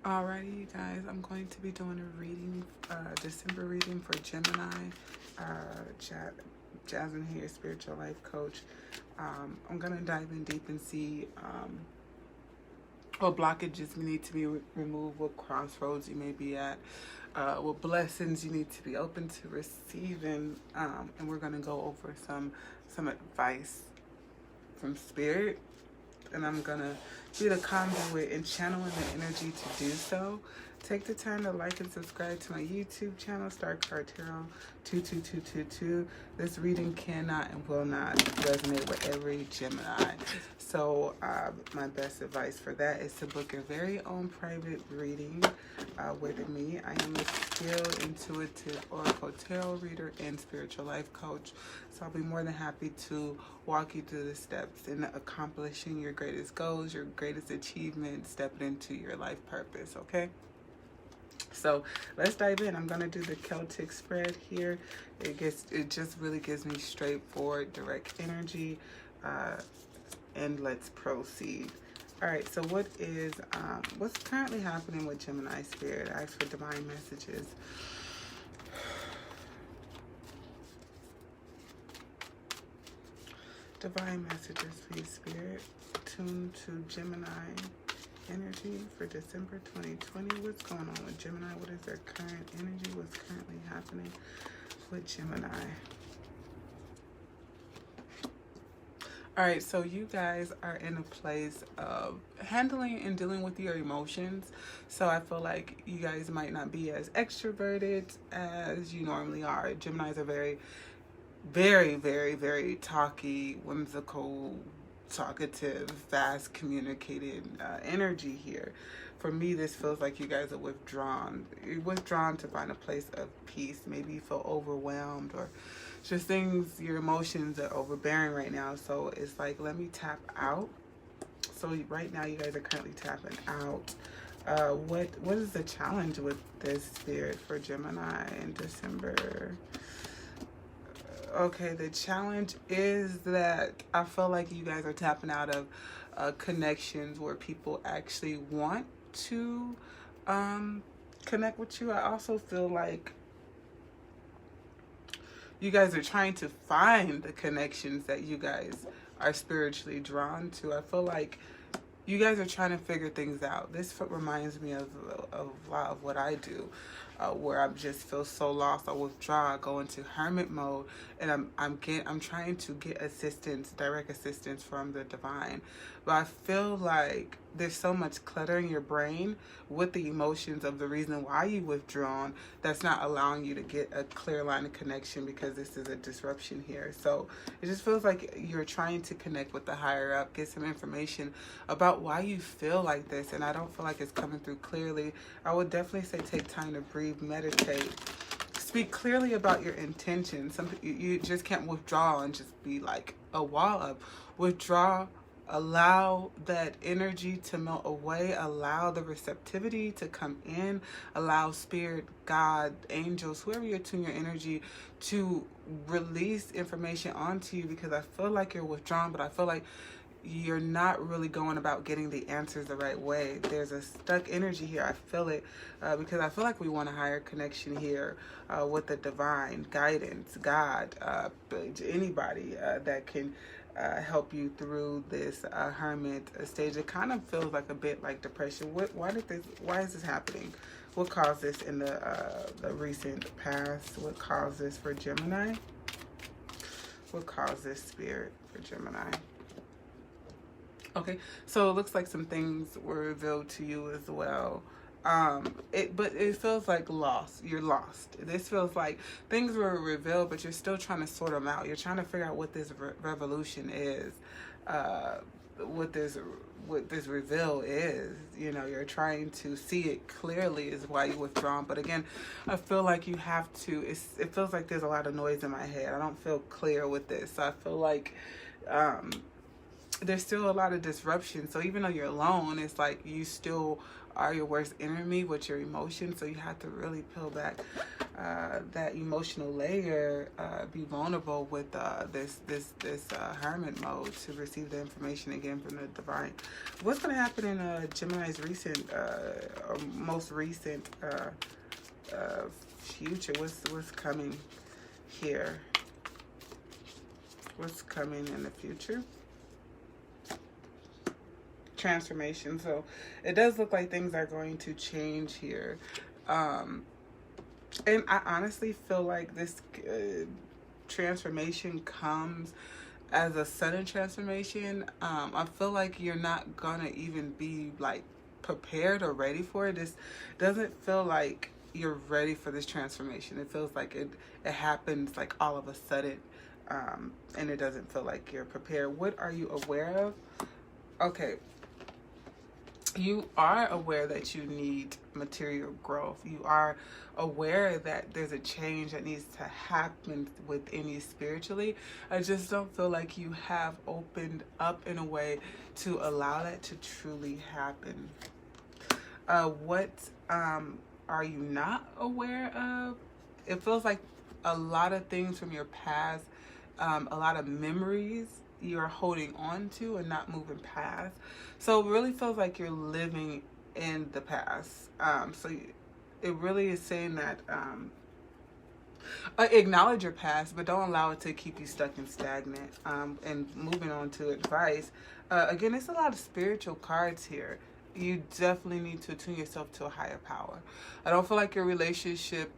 Alrighty, you guys, I'm going to be doing a reading, December reading for Gemini. Jasmine here, spiritual life coach. I'm going to dive in deep and see what blockages need to be removed, what crossroads you may be at, what blessings you need to be open to receiving, and we're going to go over some advice from spirit, and I'm gonna be the conduit and channeling the energy to do so. Take the time to like and subscribe to my YouTube channel, Star Card Tarot 22222. This reading cannot and will not resonate with every Gemini. So my best advice for that is to book your very own private reading with me. I am a skilled, intuitive oracle tarot reader and spiritual life coach. So I'll be more than happy to walk you through the steps in accomplishing your greatest goals, your greatest achievements, stepping into your life purpose, okay? So let's dive in. I'm gonna do the Celtic spread here. It just really gives me straightforward, direct energy. And let's proceed. All right, so what's currently happening with Gemini spirit? I ask for divine messages. Divine messages for you, spirit. Tuned to Gemini energy for December 2020. What's going on with Gemini? What is their current energy? What's currently happening with Gemini? All right, so you guys are in a place of handling and dealing with your emotions. So I feel like you guys might not be as extroverted as you normally are. Geminis are very, very, very, very talky, whimsical, talkative, fast communicated energy here. For me, this feels like you guys are withdrawn. You're withdrawn to find a place of peace. Maybe you feel overwhelmed, or just things, your emotions are overbearing right now. So it's like, let me tap out. So right now you guys are currently tapping out. What is the challenge with this spirit for Gemini in December? Okay, the challenge is that I feel like you guys are tapping out of connections where people actually want to connect with you. I also feel like you guys are trying to find the connections that you guys are spiritually drawn to. I feel like you guys are trying to figure things out. This reminds me of a lot of what I do, where I just feel so lost. I withdraw, I go into hermit mode, and I'm trying to get assistance, direct assistance from the divine. But I feel like there's so much clutter in your brain with the emotions of the reason why you withdrawn that's not allowing you to get a clear line of connection, because this is a disruption here. So it just feels like you're trying to connect with the higher up, get some information about why you feel like this, and I don't feel like it's coming through clearly. I would definitely say take time to breathe, meditate, speak clearly about your intentions. You just can't withdraw and just be like a wall up. Withdraw, allow that energy to melt away, allow the receptivity to come in, allow spirit, God, angels, whoever you attune your energy to release information onto you, because I feel like you're withdrawn, but I feel like you're not really going about getting the answers the right way. There's a stuck energy here. I feel it because I feel like we want a higher connection here with the divine guidance, God, anybody that can help you through this hermit stage. It kind of feels like a bit like depression. Why is this happening? What caused this in the recent past? What caused this for Gemini? What caused this spirit for Gemini? Okay, so it looks like some things were revealed to you as well. But it feels like lost. You're lost. This feels like things were revealed, but you're still trying to sort them out. You're trying to figure out what this revolution is, what this reveal is. You know, you're trying to see it clearly is why you withdrawn. But again, I feel like you have to. It feels like there's a lot of noise in my head. I don't feel clear with this. So I feel like there's still a lot of disruption. So even though you're alone, it's like you still are your worst enemy with your emotions. So you have to really peel back that emotional layer, be vulnerable with this hermit mode to receive the information again from the divine. What's going to happen in Gemini's recent, or most recent future? What's coming here? What's coming in the future? Transformation. So it does look like things are going to change here. And I honestly feel like this transformation comes as a sudden transformation. I feel like you're not gonna even be like prepared or ready for it. This doesn't feel like you're ready for this transformation. It feels like it happens like all of a sudden, and it doesn't feel like you're prepared. What are you aware of? Okay. You are aware that you need material growth. You are aware that there's a change that needs to happen within you spiritually. I just don't feel like you have opened up in a way to allow that to truly happen. What are you not aware of? It feels like a lot of things from your past, a lot of memories you're holding on to and not moving past. So it really feels like you're living in the past. So it really is saying that acknowledge your past, but don't allow it to keep you stuck and stagnant. And moving on to advice. Again, it's a lot of spiritual cards here. You definitely need to attune yourself to a higher power. I don't feel like your relationship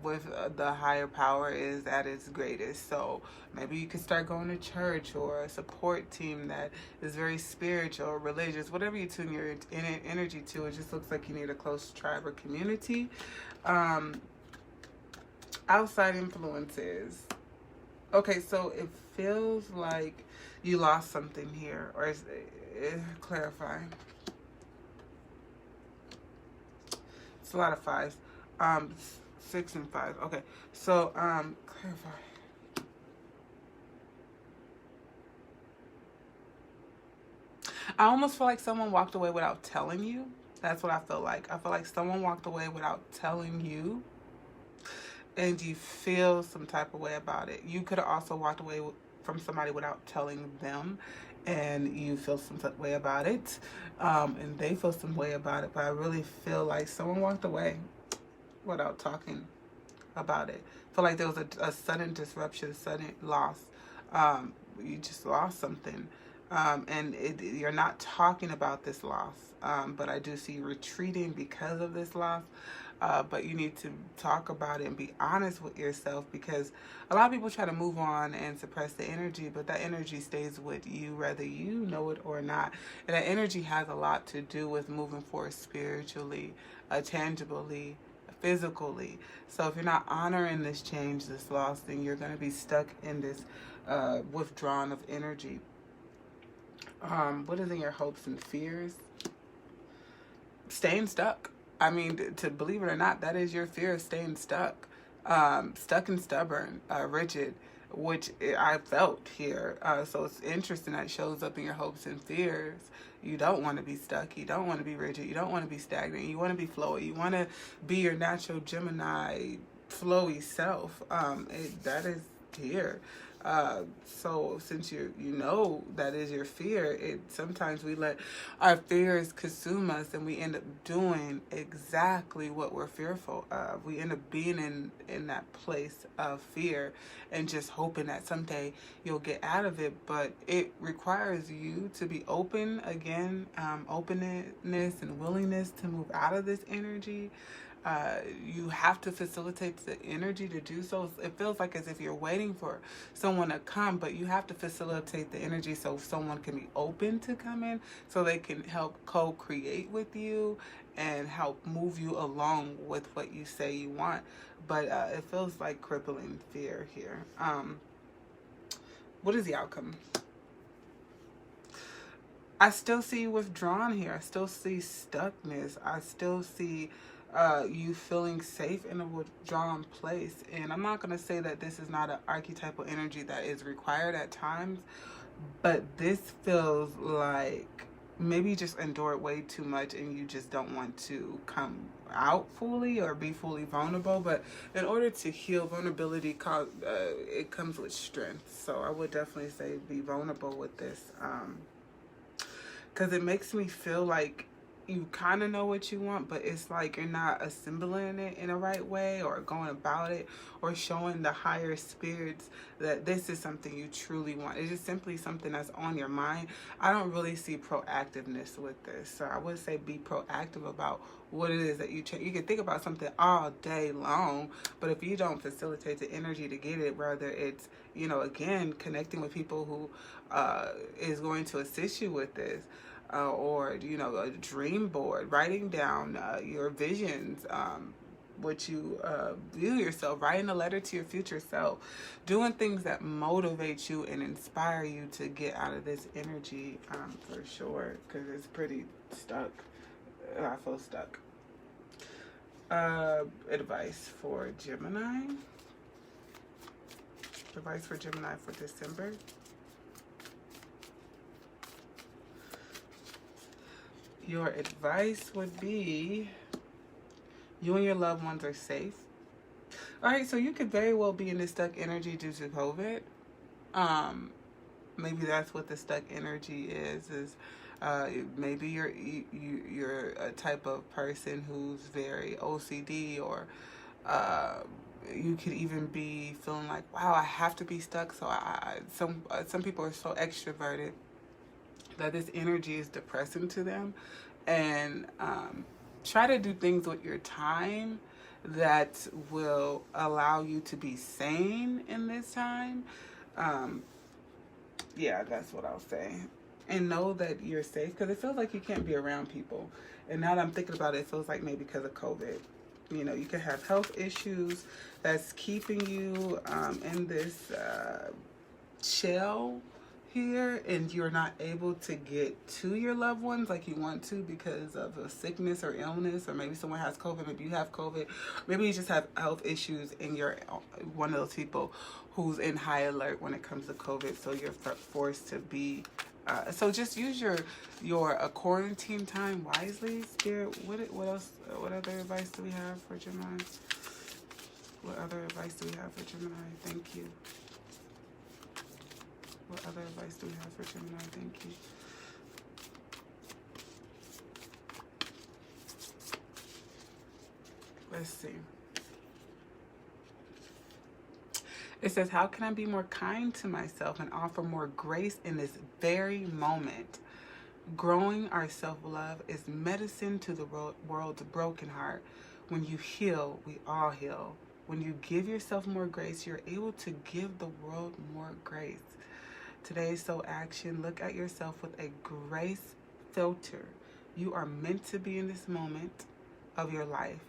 with the higher power is at its greatest. So maybe you can start going to church or a support team that is very spiritual or religious. Whatever you tune your energy to, it just looks like you need a close tribe or community. Outside influences. Okay, so it feels like you lost something here, or is it clarifying? It's a lot of fives. 6 and 5. Okay. So, clarify. I almost feel like someone walked away without telling you. That's what I feel like. I feel like someone walked away without telling you, and you feel some type of way about it. You could have also walked away from somebody without telling them, and you feel some way about it, and they feel some way about it. But I really feel like someone walked away without talking about it. I feel like there was a sudden disruption, sudden loss. You just lost something, and you're not talking about this loss, but I do see you retreating because of this loss. But you need to talk about it and be honest with yourself, because a lot of people try to move on and suppress the energy, but that energy stays with you whether you know it or not. And that energy has a lot to do with moving forward spiritually, tangibly, physically. So if you're not honoring this change, this loss, then you're going to be stuck in this withdrawn of energy. What is in your hopes and fears? Staying stuck. I mean, to believe it or not, that is your fear of staying stuck. Stuck and stubborn, rigid, which I felt here. So it's interesting that it shows up in your hopes and fears. You don't want to be stuck. You don't want to be rigid. You don't want to be stagnant. You want to be flowy. You want to be your natural Gemini, flowy self. That is here. So since you know that is your fear, sometimes we let our fears consume us, and we end up doing exactly what we're fearful of. We end up being in that place of fear and just hoping that someday you'll get out of it. But it requires you to be open again, openness and willingness to move out of this energy. You have to facilitate the energy to do so. It feels like as if you're waiting for someone to come, but you have to facilitate the energy so someone can be open to come in, so they can help co-create with you and help move you along with what you say you want. But it feels like crippling fear here. What is the outcome? I still see withdrawn here. I still see stuckness. I still see you feeling safe in a withdrawn place. And I'm not going to say that this is not an archetypal energy that is required at times, but this feels like maybe you just endured way too much and you just don't want to come out fully or be fully vulnerable. But in order to heal, vulnerability it comes with strength. So I would definitely say be vulnerable with this, because it makes me feel like you kind of know what you want, but it's like you're not assembling it in the right way or going about it or showing the higher spirits that this is something you truly want. It's just simply something that's on your mind. I don't really see proactiveness with this. So I would say be proactive about what it is that you change. You can think about something all day long, but if you don't facilitate the energy to get it, whether it's, you know, again, connecting with people who is going to assist you with this, or, you know, a dream board, writing down your visions, what you view yourself, writing a letter to your future self, doing things that motivate you and inspire you to get out of this energy, for sure, because it's pretty stuck. I feel stuck. Advice for Gemini. Advice for Gemini for December. Your advice would be you and your loved ones are safe. All right, so you could very well be in this stuck energy due to COVID. Maybe that's what the stuck energy is maybe you're a type of person who's very OCD, or you could even be feeling like, wow, I have to be stuck. So some people are so extroverted that this energy is depressing to them, and try to do things with your time that will allow you to be sane in this time. Yeah, that's what I'll say. And know that you're safe, because it feels like you can't be around people. And now that I'm thinking about it, it feels like maybe because of COVID. You know, you could have health issues that's keeping you in this shell here, and you're not able to get to your loved ones like you want to because of a sickness or illness, or maybe someone has COVID, maybe you have COVID, maybe you just have health issues and you're one of those people who's in high alert when it comes to COVID, so you're forced to be so just use your quarantine time wisely, Spirit. What else? What other advice do we have for Gemini? What other advice do we have for Gemini? Thank you. What other advice do we have for Gemini? Thank you. Let's see. It says, how can I be more kind to myself and offer more grace in this very moment? Growing our self-love is medicine to the world's broken heart. When you heal, we all heal. When you give yourself more grace, you're able to give the world more grace. Today's soul action, look at yourself with a grace filter. You are meant to be in this moment of your life.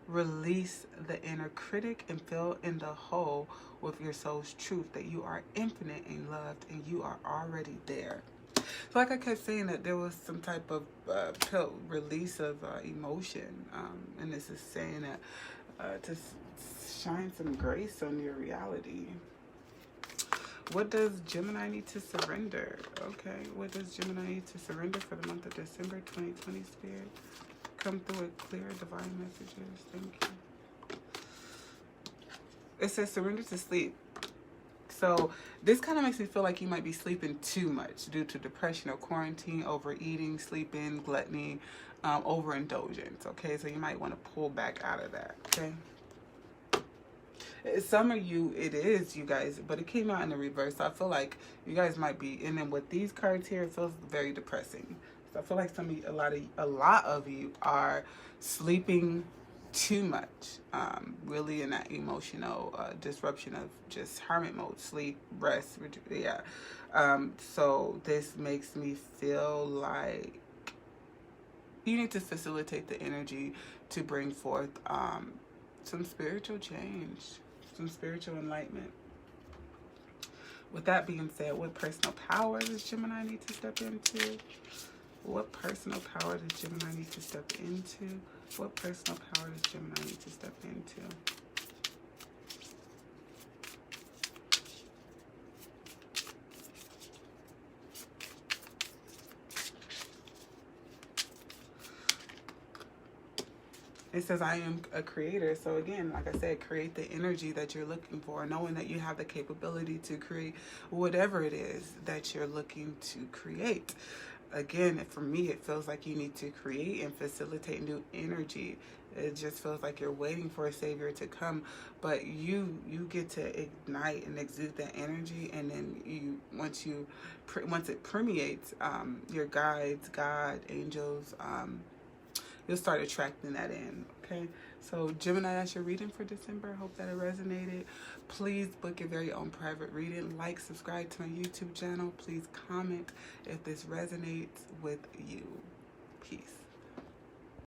Release the inner critic and fill in the hole with your soul's truth that you are infinite and loved and you are already there. So like I kept saying, that there was some type of release of emotion, and this is saying that to shine some grace on your reality. What does Gemini need to surrender? Okay, what does Gemini need to surrender for the month of December 2020, Spirit? Come through with clear divine messages. Thank you. It says surrender to sleep. So this kind of makes me feel like you might be sleeping too much due to depression or quarantine, overeating, sleeping, gluttony, overindulgence. Okay, so you might want to pull back out of that. Okay. Some of you, it is, you guys, but it came out in the reverse. So I feel like you guys might be, and then with these cards here, it feels very depressing. So I feel like some of you, a lot of you are sleeping too much, really in that emotional disruption of just hermit mode, sleep, rest, yeah. So this makes me feel like you need to facilitate the energy to bring forth some spiritual change, some spiritual enlightenment. With that being said, what personal power does Gemini need to step into? What personal power does Gemini need to step into? What personal power does Gemini need to step into? It says, I am a creator. So again, like I said, create the energy that you're looking for, knowing that you have the capability to create whatever it is that you're looking to create. Again, for me, it feels like you need to create and facilitate new energy. It just feels like you're waiting for a savior to come, but you get to ignite and exude that energy, and then once it permeates, your guides, God, angels, you'll start attracting that in. Okay, so Gemini, that's your reading for December. Hope that it resonated. Please book your very own private reading. Like, subscribe to my YouTube channel. Please comment if this resonates with you. Peace.